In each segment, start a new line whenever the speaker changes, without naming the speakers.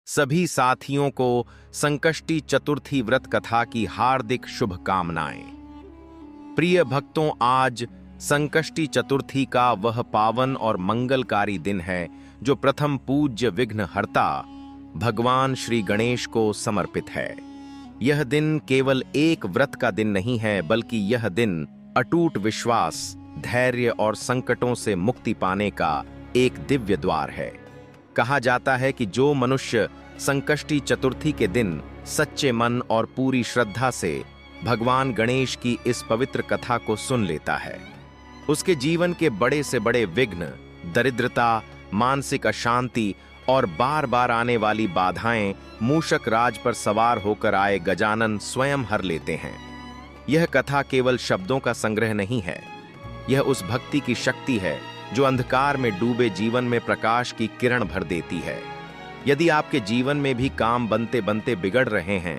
सभी साथियों को संकष्टी चतुर्थी व्रत कथा की हार्दिक शुभकामनाएं। प्रिय भक्तों, आज संकष्टी चतुर्थी का वह पावन और मंगलकारी दिन है जो प्रथम पूज्य विघ्नहर्ता भगवान श्री गणेश को समर्पित है। यह दिन केवल एक व्रत का दिन नहीं है, बल्कि यह दिन अटूट विश्वास, धैर्य और संकटों से मुक्ति पाने का एक दिव्य द्वार है। कहा जाता है कि जो मनुष्य संकष्टी चतुर्थी के दिन सच्चे मन और पूरी श्रद्धा से भगवान गणेश की इस पवित्र कथा को सुन लेता है, उसके जीवन के बड़े से बड़े विघ्न, दरिद्रता, मानसिक अशांति और बार बार आने वाली बाधाएं मूषक राज पर सवार होकर आए गजानन स्वयं हर लेते हैं। यह कथा केवल शब्दों का संग्रह नहीं है, यह उस भक्ति की शक्ति है जो अंधकार में डूबे जीवन में प्रकाश की किरण भर देती है। यदि आपके जीवन में भी काम बनते बनते बिगड़ रहे हैं,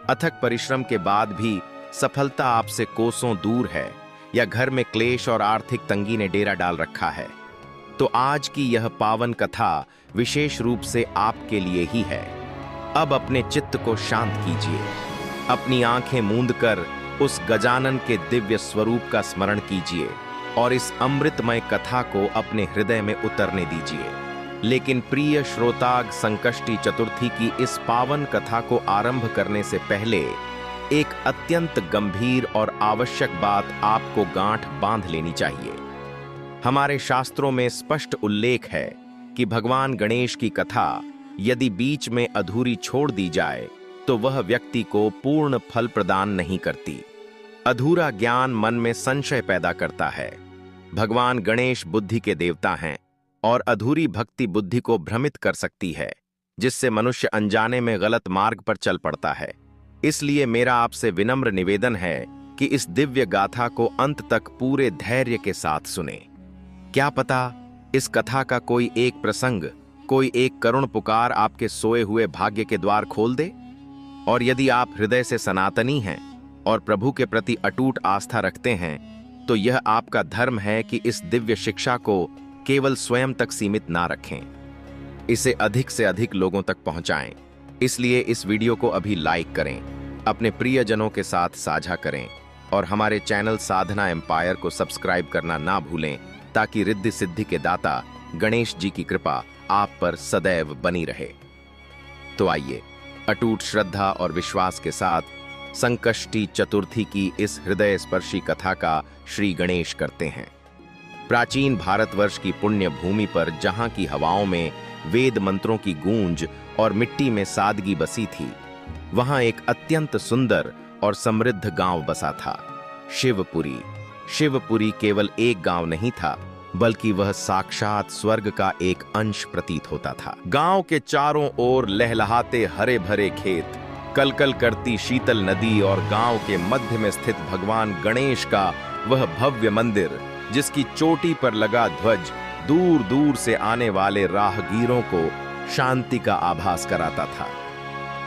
अथक परिश्रम के बाद भी सफलता आपसे कोसों दूर है, या घर में क्लेश और आर्थिक तंगी ने डेरा डाल रखा है, तो आज की यह पावन कथा विशेष रूप से आपके लिए ही है। अब अपने चित्त को शांत कीजिए, अपनी आंखें मूंद कर उस गजानन के दिव्य स्वरूप का स्मरण कीजिए और इस अमृतमय कथा को अपने हृदय में उतरने दीजिए। लेकिन प्रिय श्रोताग, संकष्टी चतुर्थी की इस पावन कथा को आरंभ करने से पहले एक अत्यंत गंभीर और आवश्यक बात आपको गांठ बांध लेनी चाहिए। हमारे शास्त्रों में स्पष्ट उल्लेख है कि भगवान गणेश की कथा यदि बीच में अधूरी छोड़ दी जाए तो वह व्यक्ति को पूर्ण फल प्रदान नहीं करती। अधूरा ज्ञान मन में संशय पैदा करता है। भगवान गणेश बुद्धि के देवता हैं और अधूरी भक्ति बुद्धि को भ्रमित कर सकती है, जिससे मनुष्य अनजाने में गलत मार्ग पर चल पड़ता है। इसलिए मेरा आपसे विनम्र निवेदन है कि इस दिव्य गाथा को अंत तक पूरे धैर्य के साथ सुने। क्या पता इस कथा का कोई एक प्रसंग, कोई एक करुण पुकार आपके सोए हुए भाग्य के द्वार खोल दे। और यदि आप हृदय से सनातनी हैं और प्रभु के प्रति अटूट आस्था रखते हैं, तो यह आपका धर्म है कि इस दिव्य शिक्षा को केवल स्वयं तक सीमित ना रखें, इसे अधिक से अधिक लोगों तक पहुंचाएं। इसलिए इस वीडियो को अभी लाइक करें, अपने प्रियजनों के साथ साझा करें और हमारे चैनल साधना एम्पायर को सब्सक्राइब करना ना भूलें, ताकि रिद्धि सिद्धि के दाता गणेश जी की कृपा आप पर सदैव बनी रहे। तो आइए, अटूट श्रद्धा और विश्वास के साथ संकष्टी चतुर्थी की इस हृदय स्पर्शी कथा का श्री गणेश करते हैं। प्राचीन भारतवर्ष की पुण्य भूमि पर, जहां की हवाओं में वेद मंत्रों की गूंज और मिट्टी में सादगी बसी थी, वहां एक अत्यंत सुंदर और समृद्ध गांव बसा था, शिवपुरी। शिवपुरी केवल एक गांव नहीं था, बल्कि वह साक्षात स्वर्ग का एक अंश प्रतीत होता था। गांव के चारों ओर लहलहाते हरे भरे खेत, कलकल करती शीतल नदी और गांव के मध्य में स्थित भगवान गणेश का वह भव्य मंदिर, जिसकी चोटी पर लगा ध्वज दूर दूर से आने वाले राहगीरों को शांति का आभास कराता था।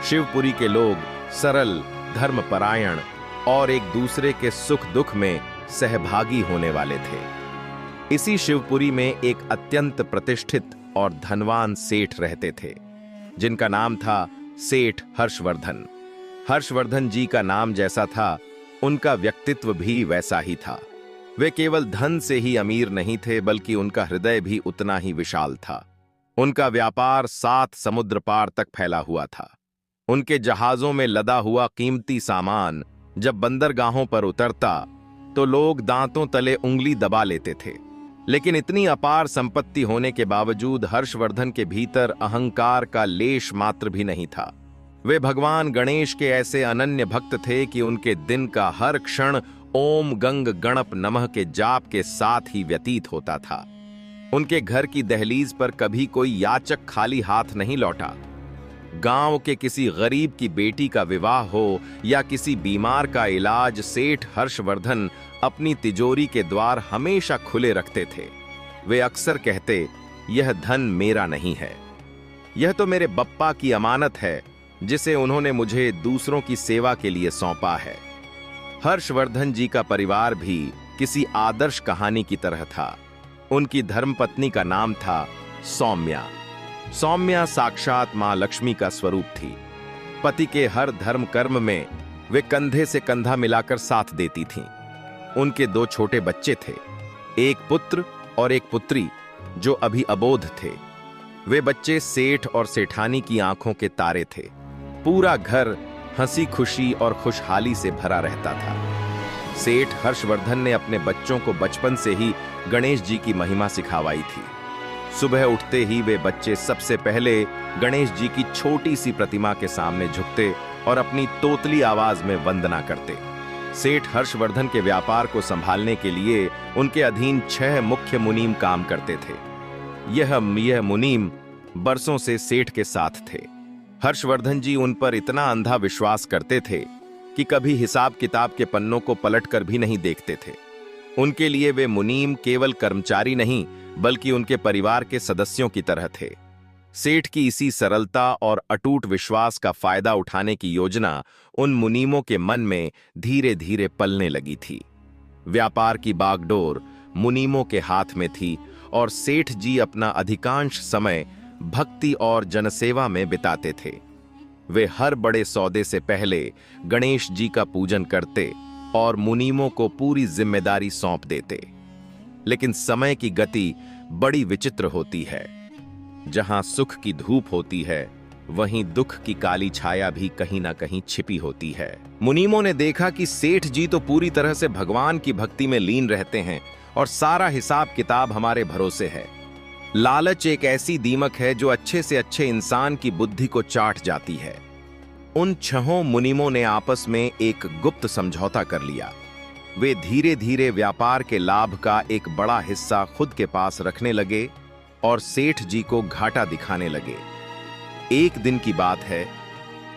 शिवपुरी के लोग सरल, धर्मपरायण और एक दूसरे के सुख दुख में सहभागी होने वाले थे। इसी शिवपुरी में एक अत्यंत प्रतिष्ठित और धनवान सेठ रहते थे, जिनका नाम था सेठ हर्षवर्धन। हर्षवर्धन जी का नाम जैसा था, उनका व्यक्तित्व भी वैसा ही था। वे केवल धन से ही अमीर नहीं थे, बल्कि उनका हृदय भी उतना ही विशाल था। उनका व्यापार 7 समुद्र पार तक फैला हुआ था। उनके जहाजों में लदा हुआ कीमती सामान जब बंदरगाहों पर उतरता तो लोग दांतों तले उंगली दबा लेते थे। लेकिन इतनी अपार संपत्ति होने के बावजूद हर्षवर्धन के भीतर अहंकार का लेश मात्र भी नहीं था। वे भगवान गणेश के ऐसे अनन्य भक्त थे कि उनके दिन का हर क्षण ओम गंग गणप नमः के जाप के साथ ही व्यतीत होता था। उनके घर की दहलीज पर कभी कोई याचक खाली हाथ नहीं लौटा। गांव के किसी गरीब की बेटी का विवाह हो या किसी बीमार का इलाज, सेठ हर्षवर्धन अपनी तिजोरी के द्वार हमेशा खुले रखते थे। वे अक्सर कहते, यह धन मेरा नहीं है, यह तो मेरे बप्पा की अमानत है, जिसे उन्होंने मुझे दूसरों की सेवा के लिए सौंपा है। हर्षवर्धन जी का परिवार भी किसी आदर्श कहानी की तरह था। उनकी धर्मपत्नी का नाम था सौम्या। सौम्या साक्षात मां लक्ष्मी का स्वरूप थी। पति के हर धर्म कर्म में वे कंधे से कंधा मिलाकर साथ देती थीं। उनके 2 छोटे बच्चे थे, एक पुत्र और एक पुत्री जो अभी अबोध थे। वे बच्चे सेठ और सेठानी की आंखों के तारे थे। पूरा घर हंसी खुशी और खुशहाली से भरा रहता था। सेठ हर्षवर्धन ने अपने बच्चों को बचपन से ही गणेश जी की महिमा सिखावाई थी। सुबह उठते ही वे बच्चे सबसे पहले गणेश जी की छोटी सी प्रतिमा के सामने झुकते और अपनी तोतली आवाज में वंदना करते। सेठ हर्षवर्धन के व्यापार को संभालने के लिए उनके अधीन 6 मुख्य मुनीम काम करते थे। यह मुनीम बरसों से सेठ के साथ थे। हर्षवर्धन जी उन पर इतना अंधा विश्वास करते थे कि कभी हिसाब किताब के पन्नों को पलटकर भी नहीं देखते थे। उनके लिए वे मुनीम केवल कर्मचारी नहीं बल्कि उनके परिवार के सदस्यों की तरह थे। सेठ की इसी सरलता और अटूट विश्वास का फायदा उठाने की योजना उन मुनीमों के मन में धीरे धीरे पलने लगी थी। व्यापार की बागडोर मुनीमों के हाथ में थी और सेठ जी अपना अधिकांश समय भक्ति और जनसेवा में बिताते थे। वे हर बड़े सौदे से पहले गणेश जी का पूजन करते और मुनीमों को पूरी जिम्मेदारी सौंप देते। लेकिन समय की गति बड़ी विचित्र होती है। जहां सुख की धूप होती है, वहीं दुख की काली छाया भी कहीं ना कहीं छिपी होती है। मुनीमों ने देखा कि सेठ जी तो पूरी तरह से भगवान की भक्ति में लीन रहते हैं और सारा हिसाब किताब हमारे भरोसे है। लालच एक ऐसी दीमक है जो अच्छे से अच्छे इंसान की बुद्धि को चाट जाती है। उन 6 मुनीमों ने आपस में एक गुप्त समझौता कर लिया। वे धीरे धीरे व्यापार के लाभ का एक बड़ा हिस्सा खुद के पास रखने लगे और सेठ जी को घाटा दिखाने लगे। एक दिन की बात है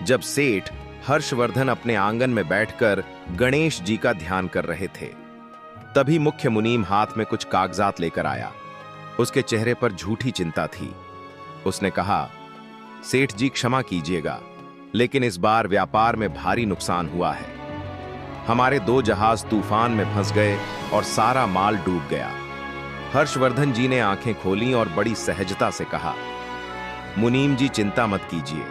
जब सेठ हर्षवर्धन अपने आंगन में बैठकर गणेश जी का ध्यान कर रहे थे। तभी मुख्य मुनीम हाथ में कुछ कागजात लेकर आया। उसके चेहरे पर झूठी चिंता थी। उसने कहा, सेठ जी क्षमा कीजिएगा, लेकिन इस बार व्यापार में भारी नुकसान हुआ है। हमारे 2 जहाज तूफान में फंस गए और सारा माल डूब गया। हर्षवर्धन जी ने आंखें खोलीं और बड़ी सहजता से कहा, मुनीम जी चिंता मत कीजिए,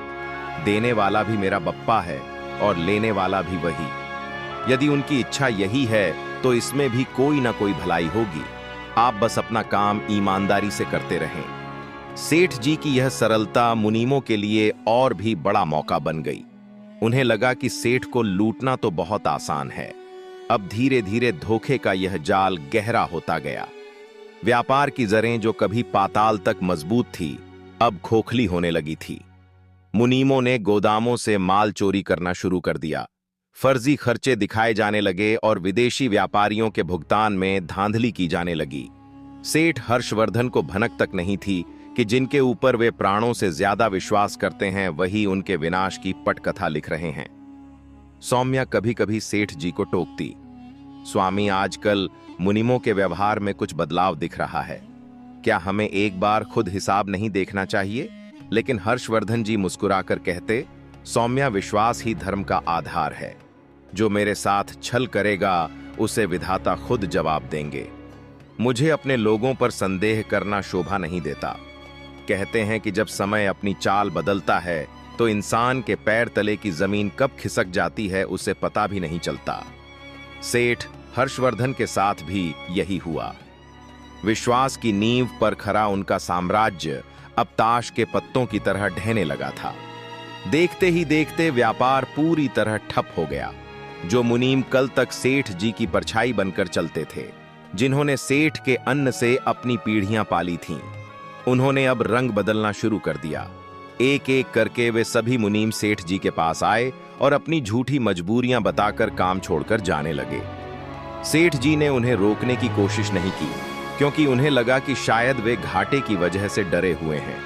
देने वाला भी मेरा बप्पा है और लेने वाला भी वही। यदि उनकी इच्छा यही है तो इसमें भी कोई ना कोई भलाई होगी। आप बस अपना काम ईमानदारी से करते रहें। सेठ जी की यह सरलता मुनीमों के लिए और भी बड़ा मौका बन गई। उन्हें लगा कि सेठ को लूटना तो बहुत आसान है। अब धीरे धीरे धोखे का यह जाल गहरा होता गया। व्यापार की जड़ें जो कभी पाताल तक मजबूत थी, अब खोखली होने लगी थी। मुनीमों ने गोदामों से माल चोरी करना शुरू कर दिया। फर्जी खर्चे दिखाए जाने लगे और विदेशी व्यापारियों के भुगतान में धांधली की जाने लगी। सेठ हर्षवर्धन को भनक तक नहीं थी कि जिनके ऊपर वे प्राणों से ज्यादा विश्वास करते हैं वही उनके विनाश की पटकथा लिख रहे हैं। सौम्या कभी कभी सेठ जी को टोकती, स्वामी आजकल मुनीमों के व्यवहार में कुछ बदलाव दिख रहा है, क्या हमें एक बार खुद हिसाब नहीं देखना चाहिए? लेकिन हर्षवर्धन जी मुस्कुराकर कहते, सौम्या विश्वास ही धर्म का आधार है। जो मेरे साथ छल करेगा उसे विधाता खुद जवाब देंगे। मुझे अपने लोगों पर संदेह करना शोभा नहीं देता। कहते हैं कि जब समय अपनी चाल बदलता है तो इंसान के पैर तले की जमीन कब खिसक जाती है उसे पता भी नहीं चलता। सेठ हर्षवर्धन के साथ भी यही हुआ। विश्वास की नींव पर खड़ा उनका साम्राज्य अब ताश के पत्तों की तरह ढहने लगा था। देखते ही देखते व्यापार पूरी तरह ठप हो गया। जो मुनीम कल तक सेठ जी की परछाई बनकर चलते थे, जिन्होंने सेठ के अन्न से अपनी पीढ़ियां पाली थीं, उन्होंने अब रंग बदलना शुरू कर दिया। एक एक करके वे सभी मुनीम सेठ जी के पास आए और अपनी झूठी मजबूरियां बताकर काम छोड़कर जाने लगे। सेठ जी ने उन्हें रोकने की कोशिश नहीं की, क्योंकि उन्हें लगा कि शायद वे घाटे की वजह से डरे हुए हैं।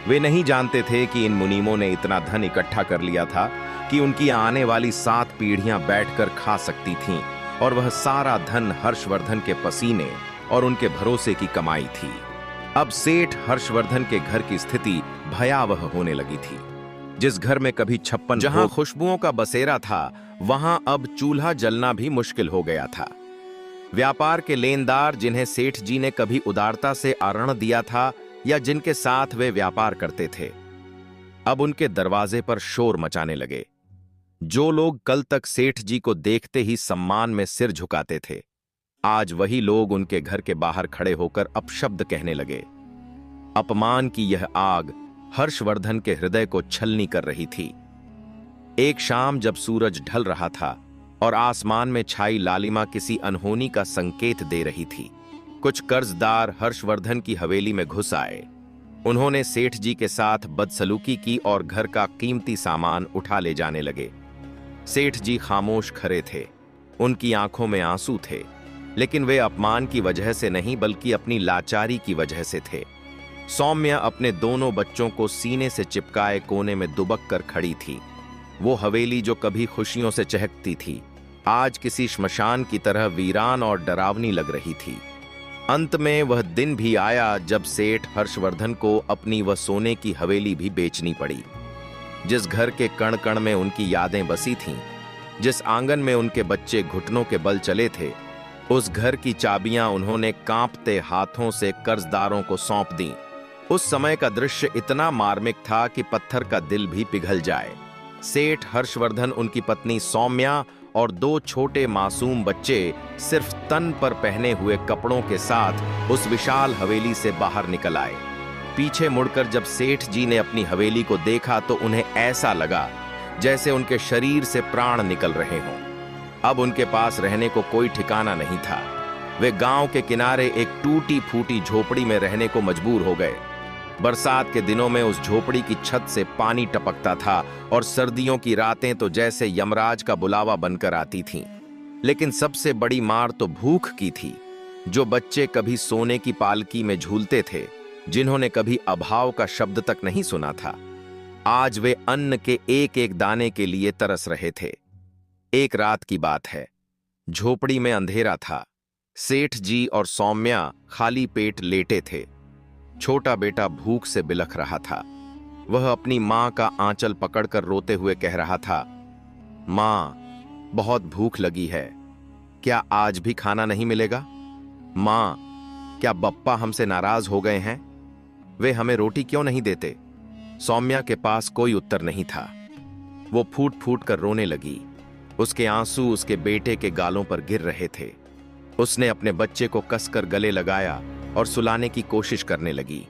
वे नहीं जानते थे कि इन मुनीमों ने इतना धन इकट्ठा कर लिया था कि उनकी आने वाली 7 पीढ़ियां बैठकर खा सकती थीं, और वह सारा धन हर्षवर्धन के पसीने और उनके भरोसे की कमाई थी। अब सेठ हर्षवर्धन के घर की स्थिति भयावह होने लगी थी। जिस घर में कभी 56 जहां खुशबुओं का बसेरा था, वहां अब चूल्हा जलना भी मुश्किल हो गया था। व्यापार के लेनदार जिन्हें सेठ जी ने कभी उदारता से ऋण दिया था, या जिनके साथ वे व्यापार करते थे, अब उनके दरवाजे पर शोर मचाने लगे। जो लोग कल तक सेठ जी को देखते ही सम्मान में सिर झुकाते थे, आज वही लोग उनके घर के बाहर खड़े होकर अपशब्द कहने लगे। अपमान की यह आग हर्षवर्धन के हृदय को छलनी कर रही थी। एक शाम जब सूरज ढल रहा था और आसमान में छाई लालिमा किसी अनहोनी का संकेत दे रही थी, कुछ कर्जदार हर्षवर्धन की हवेली में घुस आए। उन्होंने सेठ जी के साथ बदसलूकी की और घर का कीमती सामान उठा ले जाने लगे। सेठ जी खामोश खड़े थे, उनकी आंखों में आंसू थे, लेकिन वे अपमान की वजह से नहीं बल्कि अपनी लाचारी की वजह से थे। सौम्या अपने दोनों बच्चों को सीने से चिपकाए कोने में दुबक कर खड़ी थी। वो हवेली जो कभी खुशियों से चहकती थी, आज किसी श्मशान की तरह वीरान और डरावनी लग रही थी। अंत में वह दिन भी आया जब सेठ हर्षवर्धन को अपनी वह सोने की हवेली भी बेचनी पड़ी। जिस घर के कण कण में उनकी यादें बसी थीं, जिस आंगन में उनके बच्चे घुटनों के बल चले थे, उस घर की चाबियां उन्होंने कांपते हाथों से कर्जदारों को सौंप दी। उस समय का दृश्य इतना मार्मिक था कि पत्थर का दिल भी पिघल जाए। सेठ हर्षवर्धन, उनकी पत्नी सौम्या और दो छोटे मासूम बच्चे सिर्फ तन पर पहने हुए कपड़ों के साथ उस विशाल हवेली से बाहर निकल आए। पीछे मुड़कर जब सेठ जी ने अपनी हवेली को देखा तो उन्हें ऐसा लगा जैसे उनके शरीर से प्राण निकल रहे हों। अब उनके पास रहने को कोई ठिकाना नहीं था। वे गांव के किनारे एक टूटी फूटी झोपड़ी में रहने को मजबूर हो गए। बरसात के दिनों में उस झोपड़ी की छत से पानी टपकता था और सर्दियों की रातें तो जैसे यमराज का बुलावा बनकर आती थीं। लेकिन सबसे बड़ी मार तो भूख की थी। जो बच्चे कभी सोने की पालकी में झूलते थे, जिन्होंने कभी अभाव का शब्द तक नहीं सुना था, आज वे अन्न के एक एक दाने के लिए तरस रहे थे। एक रात की बात है, झोपड़ी में अंधेरा था। सेठ जी और सौम्या खाली पेट लेटे थे। छोटा बेटा भूख से बिलख रहा था। वह अपनी मां का आंचल पकड़कर रोते हुए कह रहा था, मां, बहुत भूख लगी है, क्या आज भी खाना नहीं मिलेगा? मां, क्या बप्पा हमसे नाराज हो गए हैं? वे हमें रोटी क्यों नहीं देते? सौम्या के पास कोई उत्तर नहीं था। वो फूट फूट कर रोने लगी। उसके आंसू उसके बेटे के गालों पर गिर रहे थे। उसने अपने बच्चे को कसकर गले लगाया और सुलाने की कोशिश करने लगी,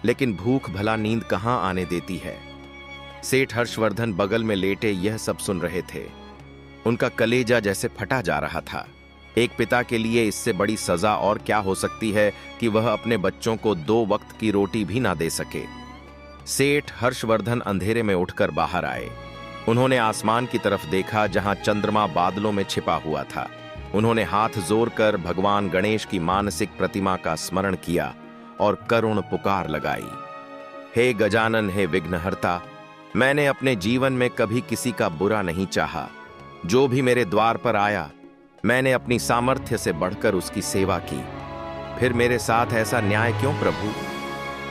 लेकिन भूख भला नींद कहां आने देती है। सेठ हर्षवर्धन बगल में लेटे यह सब सुन रहे थे। उनका कलेजा जैसे फटा जा रहा था। एक पिता के लिए इससे बड़ी सजा और क्या हो सकती है कि वह अपने बच्चों को 2 वक्त की रोटी भी ना दे सके। सेठ हर्षवर्धन अंधेरे में उठकर बाहर आए। उन्होंने आसमान की तरफ देखा जहां चंद्रमा बादलों में छिपा हुआ था। उन्होंने हाथ जोड़कर भगवान गणेश की मानसिक प्रतिमा का स्मरण किया और करुण पुकार लगाई, हे गजानन, हे विघ्नहर्ता, मैंने अपने जीवन में कभी किसी का बुरा नहीं चाहा। जो भी मेरे द्वार पर आया, मैंने अपनी सामर्थ्य से बढ़कर उसकी सेवा की। फिर मेरे साथ ऐसा न्याय क्यों प्रभु?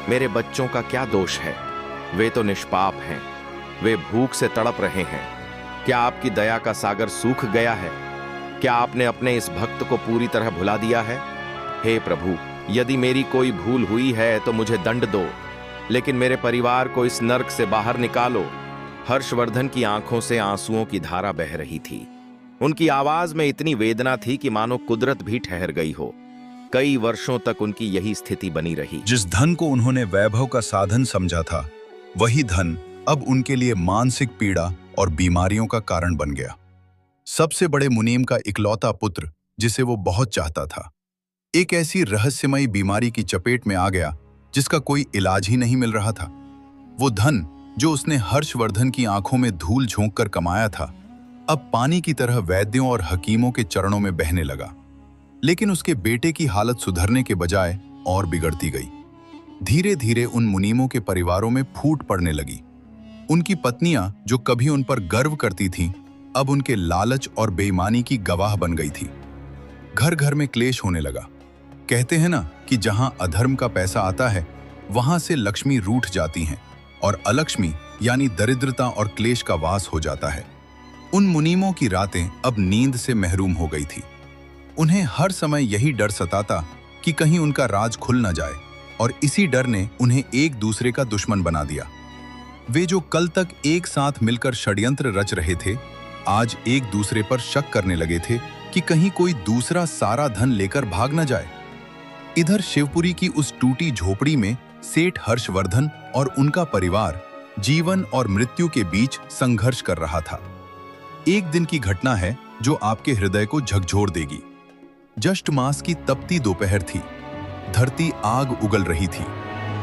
मेरे बच्चों का क्या दोष है? वे तो निष्पाप हैं। वे भूख से तड़प रहे हैं। क्या आपकी दया का सागर सूख गया है? क्या आपने अपने इस भक्त को पूरी तरह भुला दिया है? हे प्रभु, यदि मेरी कोई भूल हुई है तो मुझे दंड दो, लेकिन मेरे परिवार को इस नर्क से बाहर निकालो। हर्षवर्धन की आंखों से आंसुओं की धारा बह रही थी। उनकी आवाज में इतनी वेदना थी कि मानो कुदरत भी ठहर गई हो। कई वर्षों तक उनकी यही स्थिति बनी रही।
जिस धन को उन्होंने वैभव का साधन समझा था, वही धन अब उनके लिए मानसिक पीड़ा और बीमारियों का कारण बन गया। सबसे बड़े मुनीम का इकलौता पुत्र, जिसे वो बहुत चाहता था, एक ऐसी रहस्यमयी बीमारी की चपेट में आ गया जिसका कोई इलाज ही नहीं मिल रहा था। वो धन जो उसने हर्षवर्धन की आंखों में धूल झोंककर कमाया था, अब पानी की तरह वैद्यों और हकीमों के चरणों में बहने लगा। लेकिन उसके बेटे की हालत सुधरने के बजाय और बिगड़ती गई। धीरे धीरे उन मुनीमों के परिवारों में फूट पड़ने लगी। उनकी पत्नियां, जो कभी उन पर गर्व करती थीं, अब उनके लालच और बेईमानी की गवाह बन गई थी। घर घर में क्लेश होने लगा। कहते हैं ना कि जहां अधर्म का पैसा आता है, वहां से लक्ष्मी रूठ जाती हैं और अलक्ष्मी यानी दरिद्रता और क्लेश का वास हो जाता है। उन मुनीमों की रातें अब नींद से महरूम हो गई थी। उन्हें हर समय यही डर सताता कि कहीं उनका राज खुल न जाए, और इसी डर ने उन्हें एक दूसरे का दुश्मन बना दिया। वे जो कल तक एक साथ मिलकर षड्यंत्र रच रहे थे, आज एक दूसरे पर शक करने लगे थे कि कहीं कोई दूसरा सारा धन लेकर भाग न जाए। इधर शिवपुरी की उस टूटी झोपड़ी में सेठ हर्षवर्धन और उनका परिवार जीवन और मृत्यु के बीच संघर्ष कर रहा था। एक दिन की घटना है जो आपके हृदय को झकझोर देगी। ज्येष्ठ मास की तपती दोपहर थी। धरती आग उगल रही थी।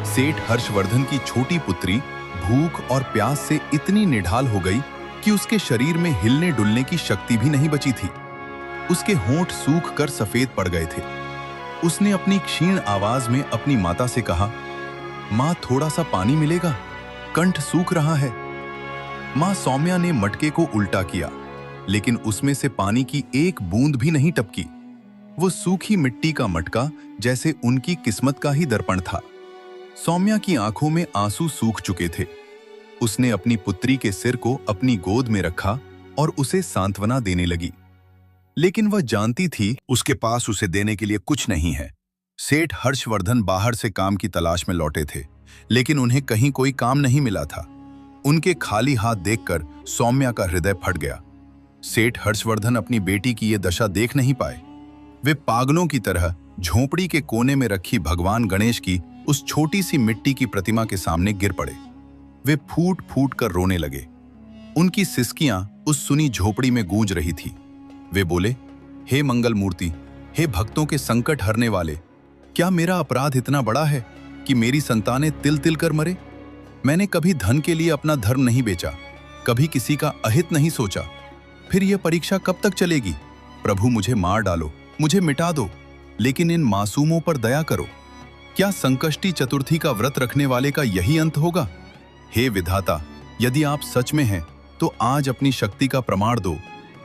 सेठ हर्षवर्धन की छोटी पुत्री भूख और प्यास से इतनी निढाल हो गई कि उसके शरीर में हिलने डुलने की शक्ति भी नहीं बची थी। उसके होंठ सूख कर सफेद पड़ गए थे। उसने अपनी क्षीण आवाज में अपनी माता से कहा, मां, थोड़ा सा पानी मिलेगा, कंठ सूख रहा है। मां सौम्या ने मटके को उल्टा किया, लेकिन उसमें से पानी की एक बूंद भी नहीं टपकी। वो सूखी मिट्टी का मटका जैसे उनकी किस्मत का ही दर्पण था। सौम्या की आंखों में आंसू सूख चुके थे। उसने अपनी पुत्री के सिर को अपनी गोद में रखा और उसे सांत्वना देने लगी, लेकिन वह जानती थी उसके पास उसे देने के लिए कुछ नहीं है। सेठ हर्षवर्धन बाहर से काम की तलाश में लौटे थे, लेकिन उन्हें कहीं कोई काम नहीं मिला था। उनके खाली हाथ देखकर सौम्या का हृदय फट गया। सेठ हर्षवर्धन अपनी बेटी की ये दशा देख नहीं पाए। वे पागलों की तरह झोपड़ी के कोने में रखी भगवान गणेश की उस छोटी सी मिट्टी की प्रतिमा के सामने गिर पड़े। वे फूट फूट कर रोने लगे। उनकी सिसकियां उस सुनी झोपड़ी में गूंज रही थी। वे बोले, हे मंगल मूर्ति, हे भक्तों के संकट हरने वाले, क्या मेरा अपराध इतना बड़ा है कि मेरी संतानें तिल तिल कर मरे? मैंने कभी धन के लिए अपना धर्म नहीं बेचा, कभी किसी का अहित नहीं सोचा। फिर यह परीक्षा कब तक चलेगी? प्रभु, मुझे मार डालो, मुझे मिटा दो, लेकिन इन मासूमों पर दया करो। क्या संकष्टी चतुर्थी का व्रत रखने वाले का यही अंत होगा? हे विधाता, यदि आप सच में हैं तो आज अपनी शक्ति का प्रमाण दो,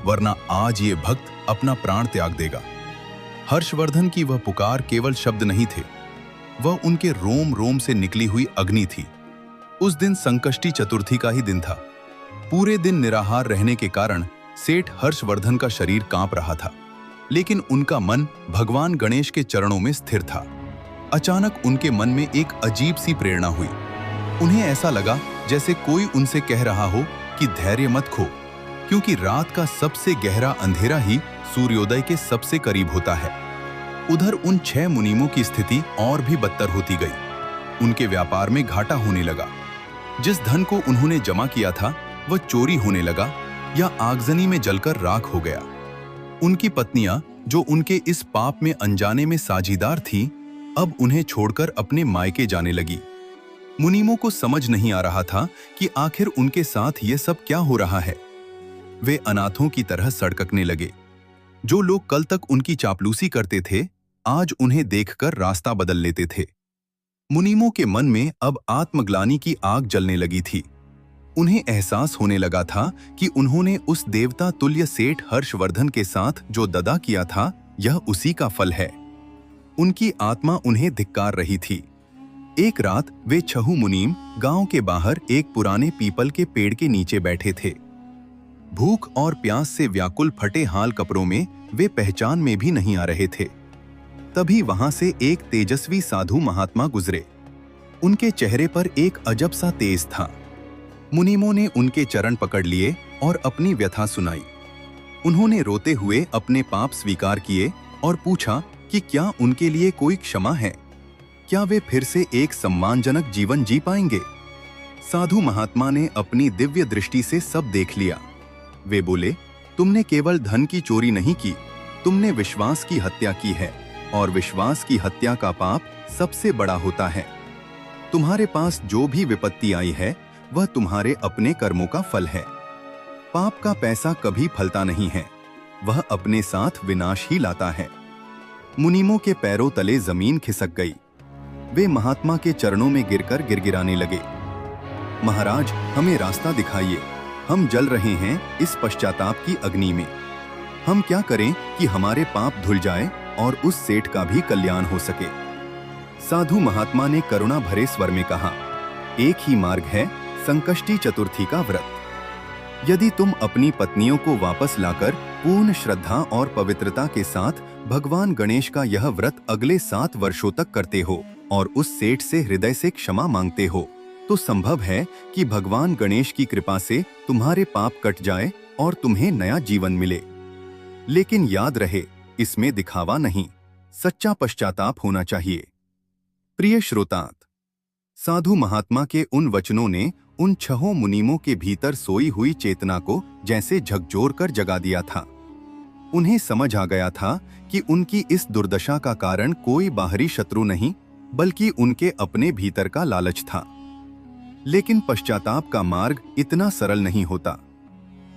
वरना आज ये भक्त अपना प्राण त्याग देगा। हर्षवर्धन की वह पुकार केवल शब्द नहीं थे, वह उनके रोम रोम से निकली हुई अग्नि थी। उस दिन संकष्टी चतुर्थी का ही दिन था। पूरे दिन निराहार रहने के कारण सेठ हर्षवर्धन का शरीर कांप रहा था, लेकिन उनका मन भगवान गणेश के चरणों में स्थिर था। अचानक उनके मन में एक अजीब सी प्रेरणा हुई। उन्हें ऐसा लगा जैसे कोई उनसे कह रहा हो कि धैर्य मत खो, क्योंकि रात का सबसे गहरा अंधेरा ही सूर्योदय के सबसे करीब होता है। उधर उन 6 मुनीमों की स्थिति और भी बदतर होती गई। उनके व्यापार में घाटा होने लगा। जिस धन को उन्होंने जमा किया था वह चोरी होने लगा या आगजनी में जलकर राख हो गया। उनकी पत्नियां, जो उनके इस पाप में अनजाने में साझीदार थीं, अब उन्हें छोड़कर अपने मायके जाने लगी। मुनीमों को समझ नहीं आ रहा था कि आखिर उनके साथ ये सब क्या हो रहा है। वे अनाथों की तरह सड़कने लगे। जो लोग कल तक उनकी चापलूसी करते थे, आज उन्हें देखकर रास्ता बदल लेते थे। मुनीमों के मन में अब आत्मग्लानि की आग जलने लगी थी। उन्हें एहसास होने लगा था कि उन्होंने उस देवता तुल्य सेठ हर्षवर्धन के साथ जो दगा किया था, यह उसी का फल है। उनकी आत्मा उन्हें धिक्कार रही थी। एक रात वे छहु मुनीम गांव के बाहर एक पुराने पीपल के पेड़ के नीचे बैठे थे। भूख और प्यास से व्याकुल फटे हाल कपड़ों में वे पहचान में भी नहीं आ रहे थे। तभी वहां से एक तेजस्वी साधु महात्मा गुजरे। उनके चेहरे पर एक अजब सा तेज था। मुनीमों ने उनके चरण पकड़ लिए और अपनी व्यथा सुनाई। उन्होंने रोते हुए अपने पाप स्वीकार किए और पूछा कि क्या उनके लिए कोई क्षमा है, क्या वे फिर से एक सम्मानजनक जीवन जी पाएंगे। साधु महात्मा ने अपनी दिव्य दृष्टि से सब देख लिया। वे बोले, तुमने केवल धन की चोरी नहीं की, तुमने विश्वास की हत्या की है, और विश्वास की हत्या का पाप सबसे बड़ा होता है। तुम्हारे पास जो भी विपत्ति आई है वह तुम्हारे अपने कर्मों का फल है। पाप का पैसा कभी फलता नहीं है, वह अपने साथ विनाश ही लाता है। मुनीमों के पैरों तले जमीन खिसक गई। वे महात्मा के चरणों में गिरकर गिड़गिड़ाने लगे। महाराज, हमें रास्ता दिखाइए, हम जल रहे हैं इस पश्चाताप की अग्नि में। हम क्या करें कि हमारे पाप धुल जाए और उस सेठ का भी कल्याण हो सके। साधु महात्मा ने करुणा भरे स्वर में कहा, एक ही मार्ग है, संकष्टी चतुर्थी का व्रत। यदि तुम अपनी पत्नियों को वापस लाकर पूर्ण श्रद्धा और पवित्रता के साथ भगवान गणेश का यह व्रत अगले 7 वर्षों तक करते हो,
और उस सेठ से हृदय से क्षमा मांगते हो तो संभव है कि भगवान गणेश की कृपा से तुम्हारे पाप कट जाए और तुम्हें नया जीवन मिले। लेकिन याद रहे, इसमें दिखावा नहीं, सच्चा पश्चाताप होना चाहिए। प्रिय श्रोतांत, साधु महात्मा के उन वचनों ने उन 6 मुनीमों के भीतर सोई हुई चेतना को जैसे झकझोर कर जगा दिया था। उन्हें समझ आ गया था कि उनकी इस दुर्दशा का कारण कोई बाहरी शत्रु नहीं, बल्कि उनके अपने भीतर का लालच था। लेकिन पश्चाताप का मार्ग इतना सरल नहीं होता।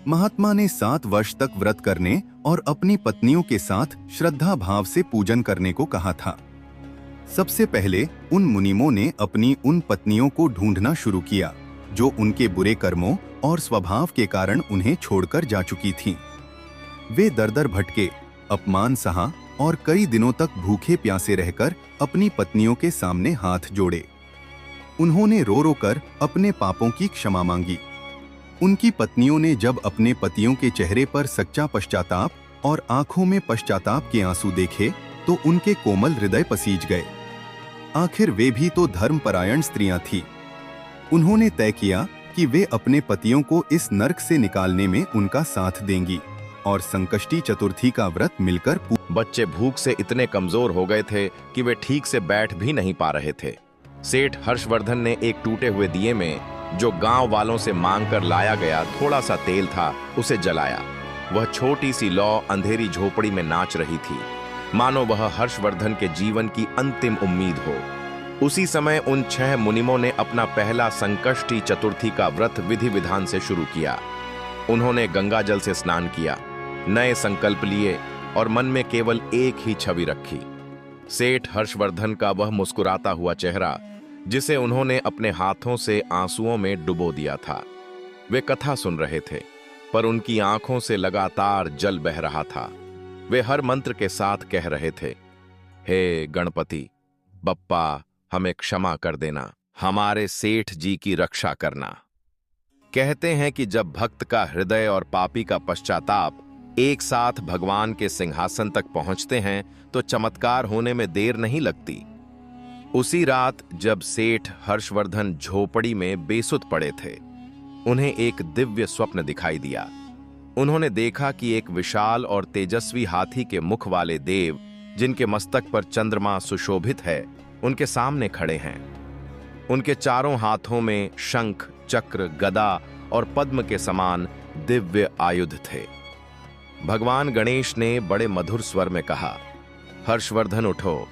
महात्मा ने 7 वर्ष तक व्रत करने और अपनी पत्नियों के साथ श्रद्धा भाव से पूजन करने को कहा था। सबसे पहले उन मुनीमों ने अपनी उन पत्नियों को ढूंढना शुरू किया जो उनके बुरे कर्मों और स्वभाव के कारण उन्हें छोड़कर जा चुकी थीं। वे दर-दर भटके, अपमान सहा और कई दिनों तक भूखे प्यासे रहकर अपनी पत्नियों के सामने हाथ जोड़े। उन्होंने रो रो कर अपने पापों की क्षमा मांगी। उनकी पत्नियों ने जब अपने पतियों के चेहरे पर सच्चा पश्चाताप और आंखों में पश्चाताप के आंसू देखे तो उनके कोमल हृदय पसीज गए। आखिर वे भी तो धर्मपरायण स्त्रियां थीं। उन्होंने तय किया कि वे अपने पतियों को इस नर्क से निकालने में उनका साथ देंगी और संकष्टी चतुर्थी का व्रत मिलकर
बच्चे भूख से इतने कमजोर हो गए थे कि वे ठीक से बैठ भी नहीं पा रहे थे। सेठ हर्षवर्धन ने एक टूटे हुए दिए में, जो गांव वालों से मांगकर लाया गया थोड़ा सा तेल था, उसे जलाया। वह छोटी सी लौ अंधेरी झोपड़ी में नाच रही थी, मानो वह हर्षवर्धन के जीवन की अंतिम उम्मीद हो। उसी समय उन 6 मुनिमों ने अपना पहला संकष्टी चतुर्थी का व्रत विधि विधान से शुरू किया। उन्होंने गंगा जल से स्नान किया, नए संकल्प लिए और मन में केवल एक ही छवि रखी, सेठ हर्षवर्धन का वह मुस्कुराता हुआ चेहरा जिसे उन्होंने अपने हाथों से आंसुओं में डुबो दिया था। वे कथा सुन रहे थे, पर उनकी आंखों से लगातार जल बह रहा था। वे हर मंत्र के साथ कह रहे थे, हे गणपति बप्पा, हमें क्षमा कर देना, हमारे सेठ जी की रक्षा करना। कहते हैं कि जब भक्त का हृदय और पापी का पश्चाताप एक साथ भगवान के सिंहासन तक पहुंचते हैं तो चमत्कार होने में देर नहीं लगती। उसी रात जब सेठ हर्षवर्धन झोपड़ी में बेसुध पड़े थे, उन्हें एक दिव्य स्वप्न दिखाई दिया। उन्होंने देखा कि एक विशाल और तेजस्वी हाथी के मुख वाले देव, जिनके मस्तक पर चंद्रमा सुशोभित है, उनके सामने खड़े हैं। उनके चारों हाथों में शंख, चक्र, गदा और पद्म के समान दिव्य आयुध थे। भगवान गणेश ने बड़े मधुर स्वर में कहा, हर्षवर्धन उठो,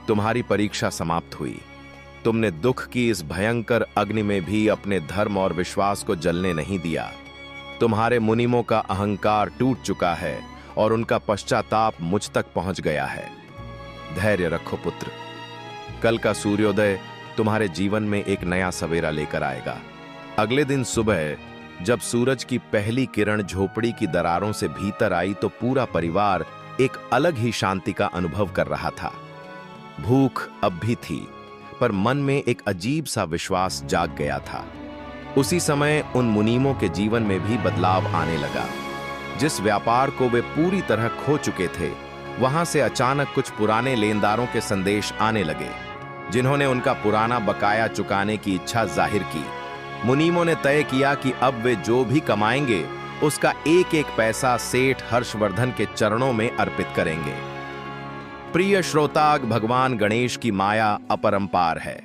तुम्हारी परीक्षा समाप्त हुई। तुमने दुख की इस भयंकर अग्नि में भी अपने धर्म और विश्वास को जलने नहीं दिया। तुम्हारे मुनिमों का अहंकार टूट चुका है और उनका पश्चाताप मुझ तक पहुंच गया है। धैर्य रखो पुत्र, कल का सूर्योदय तुम्हारे जीवन में एक नया सवेरा लेकर आएगा। अगले दिन सुबह जब सूरज की पहली किरण झोपड़ी की दरारों से भीतर आई तो पूरा परिवार एक अलग ही शांति का अनुभव कर रहा था। भूख अब भी थी, पर मन में एक अजीब सा विश्वास जाग गया था। उसी समय उन मुनीमों के जीवन में भी बदलाव आने लगा। जिस व्यापार को वे पूरी तरह खो चुके थे, वहां से अचानक कुछ पुराने लेनदारों के संदेश आने लगे, जिन्होंने उनका पुराना बकाया चुकाने की इच्छा जाहिर की। मुनीमों ने तय किया कि अब वे जो भी कमाएंगे उसका एक एक पैसा सेठ हर्षवर्धन के चरणों में अर्पित करेंगे। प्रिय श्रोताग, भगवान गणेश की माया अपरंपार है।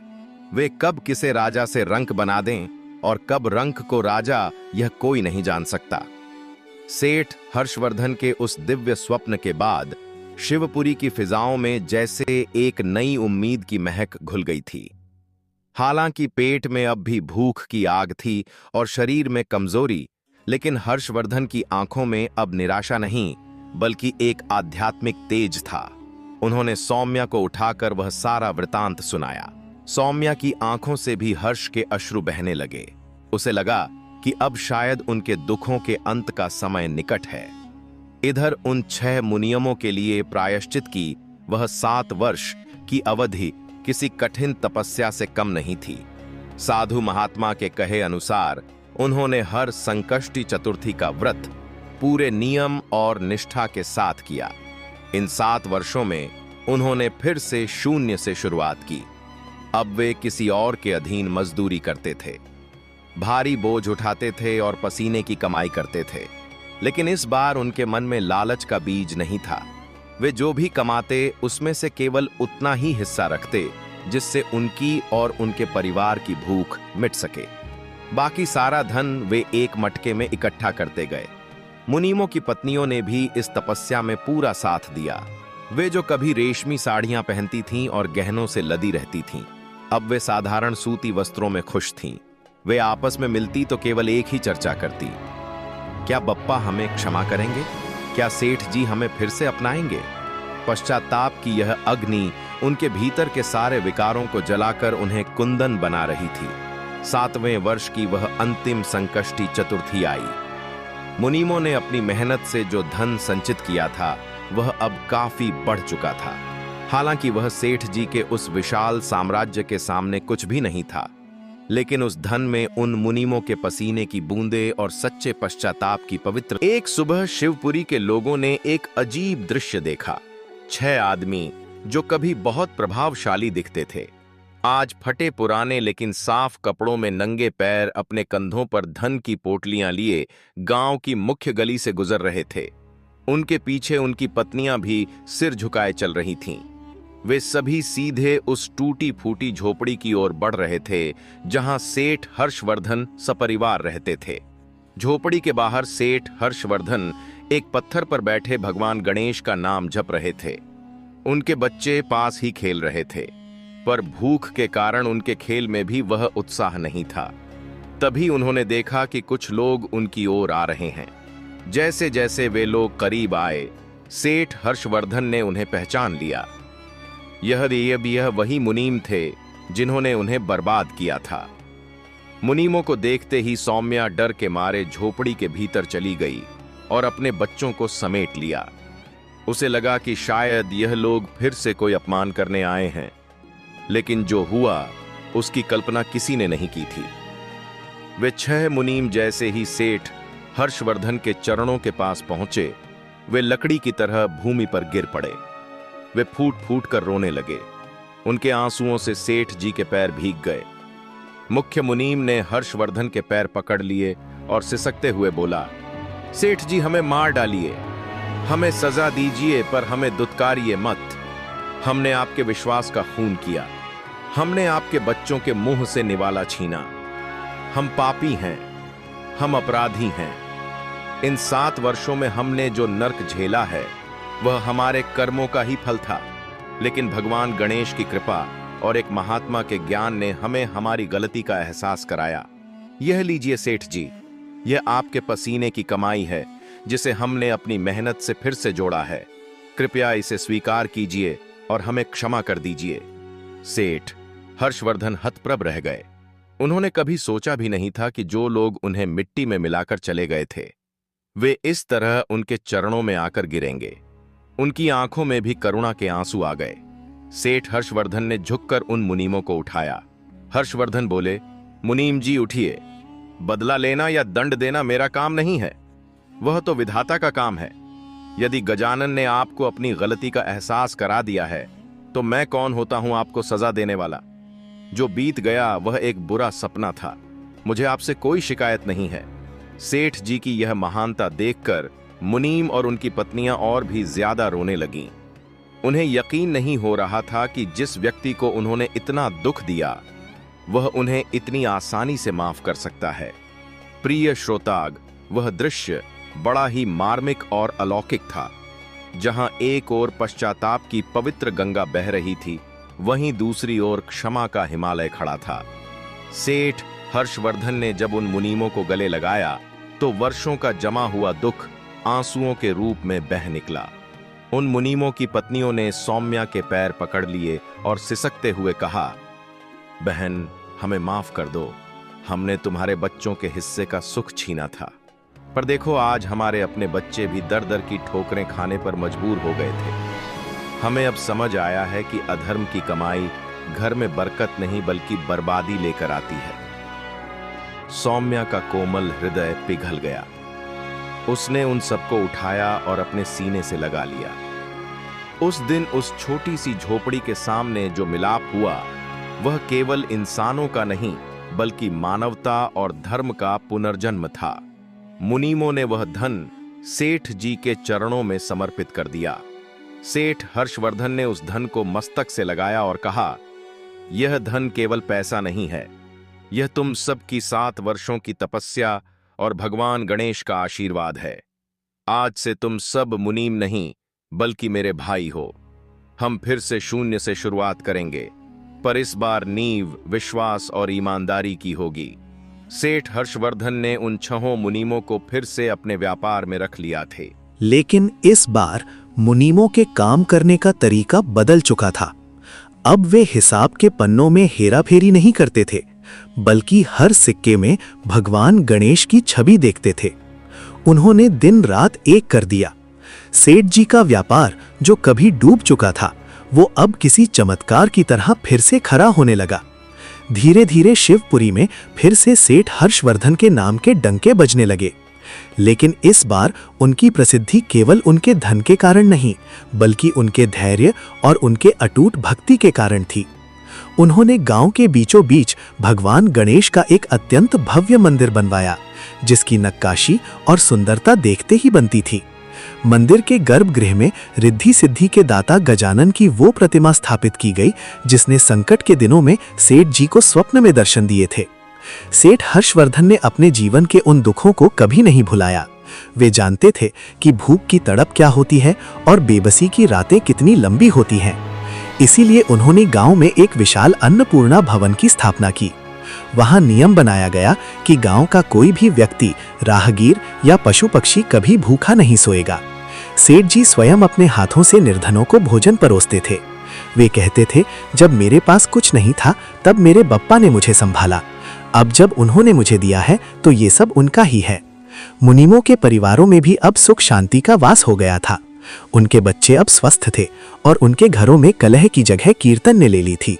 वे कब किसे राजा से रंक बना दें और कब रंक को राजा, यह कोई नहीं जान सकता। सेठ हर्षवर्धन के उस दिव्य स्वप्न के बाद शिवपुरी की फिजाओं में जैसे एक नई उम्मीद की महक घुल गई थी। हालांकि पेट में अब भी भूख की आग थी और शरीर में कमजोरी, लेकिन हर्षवर्धन की आंखों में अब निराशा नहीं, बल्कि एक आध्यात्मिक तेज था। उन्होंने सौम्या को उठाकर वह सारा वृतांत सुनाया। सौम्या की आंखों से भी हर्ष के अश्रु बहने लगे। उसे लगा कि अब शायद उनके दुखों के अंत का समय निकट है। इधर उन 6 मुनियमों के लिए प्रायश्चित की वह 7 वर्ष की अवधि किसी कठिन तपस्या से कम नहीं थी। साधु महात्मा के कहे अनुसार उन्होंने हर संकष्टी चतुर्थी का व्रत पूरे नियम और निष्ठा के साथ किया। इन 7 वर्षों में उन्होंने फिर से शून्य से शुरुआत की। अब वे किसी और के अधीन मजदूरी करते थे, भारी बोझ उठाते थे और पसीने की कमाई करते थे। लेकिन इस बार उनके मन में लालच का बीज नहीं था। वे जो भी कमाते उसमें से केवल उतना ही हिस्सा रखते जिससे उनकी और उनके परिवार की भूख मिट सके। बाकी सारा धन वे एक मटके में इकट्ठा करते गए। मुनीमों की पत्नियों ने भी इस तपस्या में पूरा साथ दिया। वे जो कभी रेशमी साड़ियां पहनती थीं और गहनों से लदी रहती थीं, अब वे साधारण सूती वस्त्रों में खुश थीं। वे आपस में मिलती तो केवल एक ही चर्चा करती, क्या बप्पा हमें क्षमा करेंगे? क्या सेठ जी हमें फिर से अपनाएंगे? पश्चाताप की यह अग्नि उनके भीतर के सारे विकारों को जलाकर उन्हें कुंदन बना रही थी। 7वें वर्ष की वह अंतिम संकष्टी चतुर्थी आई। मुनीमों ने अपनी मेहनत से जो धन संचित किया था वह अब काफी बढ़ चुका था। हालांकि वह सेठ जी के उस विशाल साम्राज्य के सामने कुछ भी नहीं था, लेकिन उस धन में उन मुनीमों के पसीने की बूंदें और सच्चे पश्चाताप की पवित्र। एक सुबह शिवपुरी के लोगों ने एक अजीब दृश्य देखा। 6 आदमी जो कभी बहुत प्रभावशाली दिखते थे, आज फटे पुराने लेकिन साफ कपड़ों में नंगे पैर अपने कंधों पर धन की पोटलियां लिए गांव की मुख्य गली से गुजर रहे थे। उनके पीछे उनकी पत्नियां भी सिर झुकाए चल रही थीं। वे सभी सीधे उस टूटी फूटी झोपड़ी की ओर बढ़ रहे थे जहां सेठ हर्षवर्धन सपरिवार रहते थे। झोपड़ी के बाहर सेठ हर्षवर्धन एक पत्थर पर बैठे भगवान गणेश का नाम जप रहे थे। उनके बच्चे पास ही खेल रहे थे, पर भूख के कारण उनके खेल में भी वह उत्साह नहीं था। तभी उन्होंने देखा कि कुछ लोग उनकी ओर आ रहे हैं। जैसे जैसे वे लोग करीब आए, सेठ हर्षवर्धन ने उन्हें पहचान लिया। यह वही मुनीम थे जिन्होंने उन्हें बर्बाद किया था। मुनीमों को देखते ही सौम्या डर के मारे झोपड़ी के भीतर चली गई और अपने बच्चों को समेट लिया। उसे लगा कि शायद यह लोग फिर से कोई अपमान करने आए हैं, लेकिन जो हुआ उसकी कल्पना किसी ने नहीं की थी। वे 6 मुनीम जैसे ही सेठ हर्षवर्धन के चरणों के पास पहुंचे, वे लकड़ी की तरह भूमि पर गिर पड़े। वे फूट फूट कर रोने लगे। उनके आंसुओं से सेठ जी के पैर भीग गए। मुख्य मुनीम ने हर्षवर्धन के पैर पकड़ लिए और सिसकते हुए बोला, सेठ जी हमें मार डालिए, हमें सजा दीजिए, पर हमें दुत्कारिए मत। हमने आपके विश्वास का खून किया, हमने आपके बच्चों के मुंह से निवाला छीना। हम पापी हैं, हम अपराधी हैं। इन 7 वर्षों में हमने जो नर्क झेला है वह हमारे कर्मों का ही फल था, लेकिन भगवान गणेश की कृपा और एक महात्मा के ज्ञान ने हमें हमारी गलती का एहसास कराया। यह लीजिए सेठ जी, यह आपके पसीने की कमाई है जिसे हमने अपनी मेहनत से फिर से जोड़ा है। कृपया इसे स्वीकार कीजिए और हमें क्षमा कर दीजिए। सेठ हर्षवर्धन हतप्रभ रह गए। उन्होंने कभी सोचा भी नहीं था कि जो लोग उन्हें मिट्टी में मिलाकर चले गए थे, वे इस तरह उनके चरणों में आकर गिरेंगे। उनकी आंखों में भी करुणा के आंसू आ गए। सेठ हर्षवर्धन ने झुककर उन मुनीमों को उठाया। हर्षवर्धन बोले, मुनीम जी उठिए, बदला लेना या दंड देना मेरा काम नहीं है, वह तो विधाता का काम है। यदि गजानन ने आपको अपनी गलती का एहसास करा दिया है तो मैं कौन होता हूं आपको सजा देने वाला। जो बीत गया वह एक बुरा सपना था, मुझे आपसे कोई शिकायत नहीं है। सेठ जी की यह महानता देखकर मुनीम और उनकी पत्नियां और भी ज्यादा रोने लगीं। उन्हें यकीन नहीं हो रहा था कि जिस व्यक्ति को उन्होंने इतना दुख दिया वह उन्हें इतनी आसानी से माफ कर सकता है। प्रिय श्रोताग, वह दृश्य बड़ा ही मार्मिक और अलौकिक था। जहां एक ओर पश्चाताप की पवित्र गंगा बह रही थी, वहीं दूसरी ओर क्षमा का हिमालय खड़ा था। सेठ हर्षवर्धन ने जब उन मुनीमों को गले लगाया तो वर्षों का जमा हुआ दुख आंसुओं के रूप में बह निकला। उन मुनीमों की पत्नियों ने सौम्या के पैर पकड़ लिए और सिसकते हुए कहा, बहन हमें माफ कर दो, हमने तुम्हारे बच्चों के हिस्से का सुख छीना था। पर देखो आज हमारे अपने बच्चे भी दर दर की ठोकरें खाने पर मजबूर हो गए थे। हमें अब समझ आया है कि अधर्म की कमाई घर में बरकत नहीं बल्कि बर्बादी लेकर आती है। सौम्या का कोमल हृदय पिघल गया। उसने उन सबको उठाया और अपने सीने से लगा लिया। उस दिन उस छोटी सी झोपड़ी के सामने जो मिलाप हुआ वह केवल इंसानों का नहीं बल्कि मानवता और धर्म का पुनर्जन्म था। मुनीमों ने वह धन सेठ जी के चरणों में समर्पित कर दिया। सेठ हर्षवर्धन ने उस धन को मस्तक से लगाया और कहा, यह धन केवल पैसा नहीं है, यह तुम सबकी 7 वर्षों की तपस्या और भगवान गणेश का आशीर्वाद है। आज से तुम सब मुनीम नहीं बल्कि मेरे भाई हो। हम फिर से शून्य से शुरुआत करेंगे, पर इस बार नींव विश्वास और ईमानदारी की होगी। सेठ हर्षवर्धन ने उन 6 मुनीमों को फिर से अपने व्यापार में रख लिया थे।
लेकिन इस बार मुनीमों के काम करने का तरीका बदल चुका था। अब वे हिसाब के पन्नों में हेराफेरी नहीं करते थे, बल्कि हर सिक्के में भगवान गणेश की छवि देखते थे। उन्होंने दिन रात एक कर दिया। सेठ जी का व्यापार जो कभी डूब चुका था, वो अब किसी चमत्कार की तरह फिर से खड़ा होने लगा। धीरे धीरे शिवपुरी में फिर से सेठ हर्षवर्धन के नाम के डंके बजने लगे। लेकिन इस बार उनकी प्रसिद्धि केवल उनके धन के कारण नहीं, बल्कि उनके धैर्य और उनके अटूट भक्ति के कारण थी। उन्होंने गांव के बीचों बीच भगवान गणेश का एक अत्यंत भव्य मंदिर बनवाया, जिसकी नक्काशी और सुंदरता देखते ही बनती थी। मंदिर के गर्भगृह में रिद्धि सिद्धि के दाता गजानन की वो प्रतिमा स्थापित की गई, जिसने संकट के दिनों में सेठ जी को स्वप्न में दर्शन दिए थे। सेठ हर्षवर्धन ने अपने जीवन के उन दुखों को कभी नहीं भुलाया। वे जानते थे कि भूख की तड़प क्या होती है और बेबसी की रातें कितनी लंबी होती हैं। इसीलिए उन्होंने गांव में एक विशाल अन्नपूर्णा भवन की स्थापना की। वहां नियम बनाया गया कि गांव का कोई भी व्यक्ति, राहगीर या पशु पक्षी कभी भूखा नहीं सोएगा। सेठ जी स्वयं अपने हाथों से निर्धनों को भोजन परोसते थे। वे कहते थे, जब मेरे पास कुछ नहीं था तब मेरे बप्पा ने मुझे संभाला, अब जब उन्होंने मुझे दिया है तो ये सब उनका ही है। मुनीमों के परिवारों में भी अब सुख शांति का वास हो गया था। उनके बच्चे अब स्वस्थ थे और उनके घरों में कलह की जगह कीर्तन ने ले ली थी।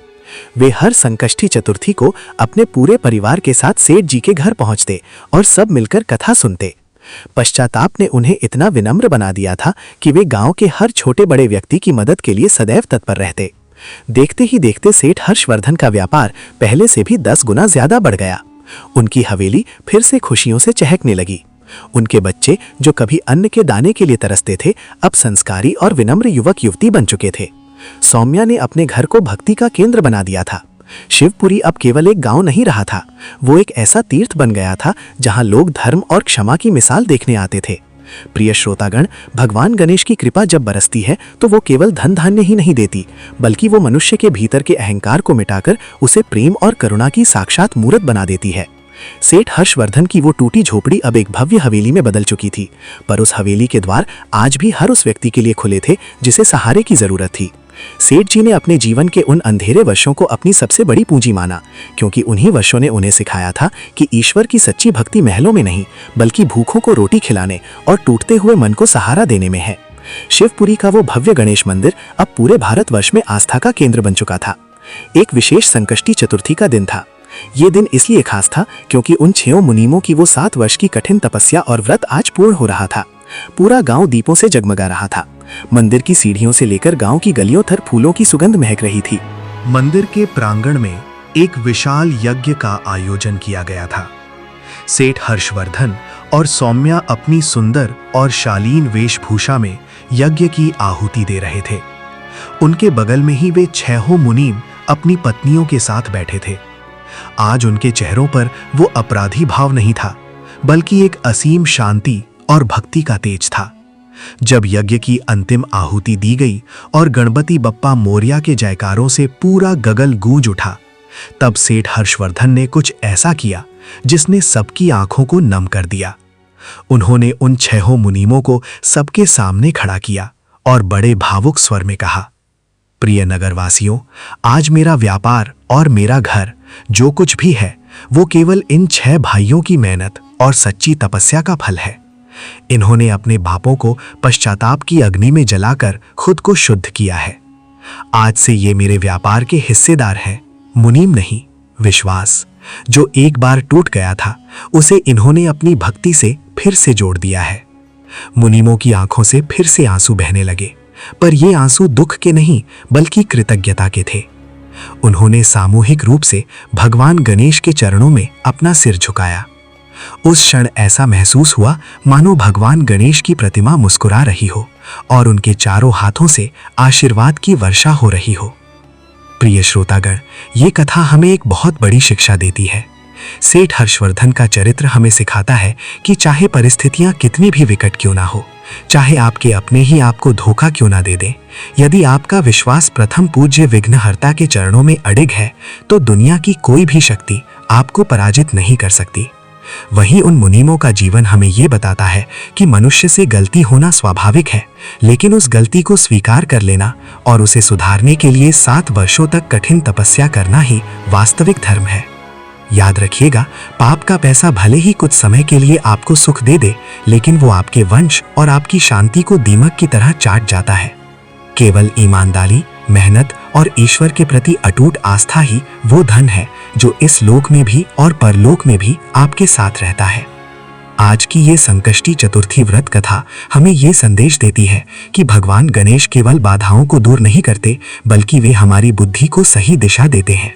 वे हर संकष्टी चतुर्थी को अपने पूरे परिवार के साथ सेठ जी के घर पहुंचते और सब मिलकर कथा सुनते। पश्चाताप ने उन्हें इतना विनम्र बना दिया था कि वे गांव के हर छोटे बड़े व्यक्ति की मदद के लिए सदैव तत्पर रहते। देखते ही देखते सेठ हर्षवर्धन का व्यापार पहले से भी 10 गुना ज्यादा बढ़ गया। उनकी हवेली फिर से खुशियों से चहकने लगी। उनके बच्चे जो कभी अन्न के दाने के लिए तरसते थे, अब संस्कारी और विनम्र युवक युवती बन चुके थे। सौम्या ने अपने घर को भक्ति का केंद्र बना दिया था। शिवपुरी अब केवल एक गांव नहीं रहा था, वो एक ऐसा तीर्थ बन गया था जहां लोग धर्म और क्षमा की मिसाल देखने आते थे। प्रिय श्रोतागण, भगवान गणेश की कृपा जब बरसती है तो वो केवल धन धान्य ही नहीं देती, बल्कि वो मनुष्य के भीतर के अहंकार को मिटाकर उसे प्रेम और करुणा की साक्षात मूर्त बना देती है। सेठ हर्षवर्धन की वो टूटी झोपड़ी अब एक भव्य हवेली में बदल चुकी थी, पर उस हवेली के द्वार आज भी हर उस व्यक्ति के लिए खुले थे जिसे सहारे की जरूरत थी। सेठ जी ने अपने जीवन के उन अंधेरे वर्षों को अपनी सबसे बड़ी पूंजी माना, क्योंकि उन्हीं वर्षों ने उन्हें सिखाया था कि ईश्वर की सच्ची भक्ति महलों में नहीं, बल्कि भूखों को रोटी खिलाने और टूटते हुए मन को सहारा देने में है। शिवपुरी का वो भव्य गणेश मंदिर अब पूरे भारतवर्ष में आस्था का केंद्र बन चुका था। एक विशेष संकष्टी चतुर्थी का दिन था। ये दिन इसलिए खास था क्योंकि उन 6 मुनीमों की वो 7 वर्ष की कठिन तपस्या और व्रत आज पूर्ण हो रहा था। पूरा गांव दीपों से जगमगा रहा था। मंदिर की सीढ़ियों से लेकर गांव की गलियों तक फूलों की सुगंध महक रही थी।
मंदिर के प्रांगण में एक विशाल यज्ञ का आयोजन किया गया था। सेठ हर्षवर्धन और सौम्या अपनी सुंदर और शालीन वेशभूषा में यज्ञ की आहुति दे रहे थे। उनके बगल में ही वे 6 मुनीम अपनी पत्नियों के साथ बैठे थे। आज उनके चेहरों पर वो अपराधी भाव नहीं था, बल्कि एक असीम शांति और भक्ति का तेज था। जब यज्ञ की अंतिम आहुति दी गई और गणपति बप्पा मोरया के जयकारों से पूरा गगन गूंज उठा, तब सेठ हर्षवर्धन ने कुछ ऐसा किया जिसने सबकी आंखों को नम कर दिया। उन्होंने उन 6 मुनीमों को सबके सामने खड़ा किया और बड़े भावुक स्वर में कहा, प्रिय नगरवासियों, आज मेरा व्यापार और मेरा घर जो कुछ भी है वो केवल इन 6 भाइयों की मेहनत और सच्ची तपस्या का फल है। इन्होंने अपने बापों को पश्चाताप की अग्नि में जलाकर खुद को शुद्ध किया है। आज से ये मेरे व्यापार के हिस्सेदार हैं। मुनीम नहीं, विश्वास जो एक बार टूट गया था उसे इन्होंने अपनी भक्ति से फिर से जोड़ दिया है। मुनीमों की आंखों से फिर से आंसू बहने लगे, पर ये आंसू दुख के नहीं बल्कि कृतज्ञता के थे। उन्होंने सामूहिक रूप से भगवान गणेश के चरणों में अपना सिर झुकाया। उस क्षण ऐसा महसूस हुआ मानो भगवान गणेश की प्रतिमा मुस्कुरा रही हो और उनके चारों हाथों से आशीर्वाद की वर्षा हो रही हो। प्रिय श्रोतागण, ये कथा हमें एक बहुत बड़ी शिक्षा देती है। सेठ हर्षवर्धन का चरित्र हमें सिखाता है कि चाहे परिस्थितियां कितनी भी विकट क्यों ना हो, चाहे आपके अपने ही आपको धोखा क्यों ना दे दें, यदि आपका विश्वास प्रथम पूज्य विघ्नहर्ता के चरणों में अडिग है तो दुनिया की कोई भी शक्ति आपको पराजित नहीं कर सकती। वहीं उन मुनीमों का जीवन हमें ये बताता है कि मनुष्य से गलती होना स्वाभाविक है, लेकिन उस गलती को स्वीकार कर लेना और उसे सुधारने के लिए 7 वर्षों तक कठिन तपस्या करना ही वास्तविक धर्म है। याद रखिएगा, पाप का पैसा भले ही कुछ समय के लिए आपको सुख दे दे, लेकिन वो आपके वंश और आपकी शांति को दीमक की तरह चाट जाता है। केवल ईमानदारी, मेहनत और ईश्वर के प्रति अटूट आस्था ही वो धन है जो इस लोक में भी और परलोक में भी आपके साथ रहता है। आज की ये संकष्टी चतुर्थी व्रत कथा हमें ये संदेश देती है कि भगवान गणेश केवल बाधाओं को दूर नहीं करते, बल्कि वे हमारी बुद्धि को सही दिशा देते हैं।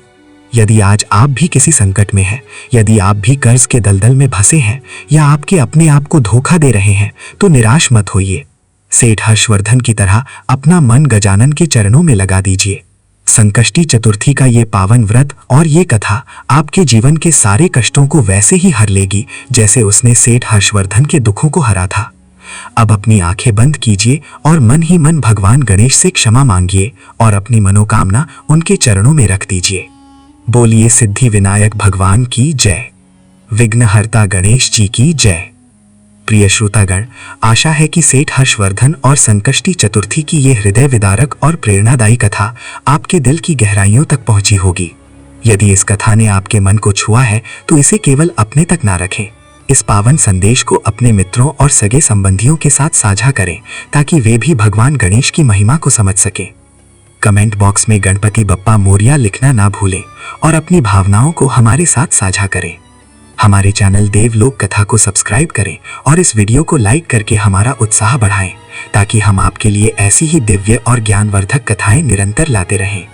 यदि आज आप भी किसी संकट में हैं, यदि आप भी कर्ज के दलदल में फंसे हैं या आपके अपने आप को धोखा दे रहे हैं, तो निराश मत होइए। सेठ हर्षवर्धन की तरह अपना मन गजानन के चरणों में लगा दीजिए। संकष्टी चतुर्थी का ये पावन व्रत और ये कथा आपके जीवन के सारे कष्टों को वैसे ही हर लेगी जैसे उसने सेठ हर्षवर्धन के दुखों को हरा था। अब अपनी आंखें बंद कीजिए और मन ही मन भगवान गणेश से क्षमा मांगिए और अपनी मनोकामना उनके चरणों में रख दीजिए। बोलिए सिद्धि विनायक भगवान की जय, विघ्नहर्ता गणेश जी की जय। प्रिय श्रोतागण, आशा है कि सेठ हर्षवर्धन और संकष्टी चतुर्थी की ये हृदय विदारक और प्रेरणादायी कथा आपके दिल की गहराइयों तक पहुंची होगी। यदि इस कथा ने आपके मन को छुआ है तो इसे केवल अपने तक ना रखें। इस पावन संदेश को अपने मित्रों और सगे संबंधियों के साथ साझा करें ताकि वे भी भगवान गणेश की महिमा को समझ सकें। कमेंट बॉक्स में गणपति बप्पा मोरया लिखना ना भूलें और अपनी भावनाओं को हमारे साथ साझा करें। हमारे चैनल देवलोक कथा को सब्सक्राइब करें और इस वीडियो को लाइक करके हमारा उत्साह बढ़ाएं ताकि हम आपके लिए ऐसी ही दिव्य और ज्ञानवर्धक कथाएं निरंतर लाते रहें।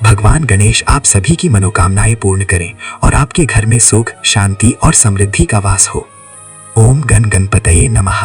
भगवान गणेश आप सभी की मनोकामनाएं पूर्ण करें और आपके घर में सुख, शांति और समृद्धि का वास हो। ओम गण गणपतये नमः।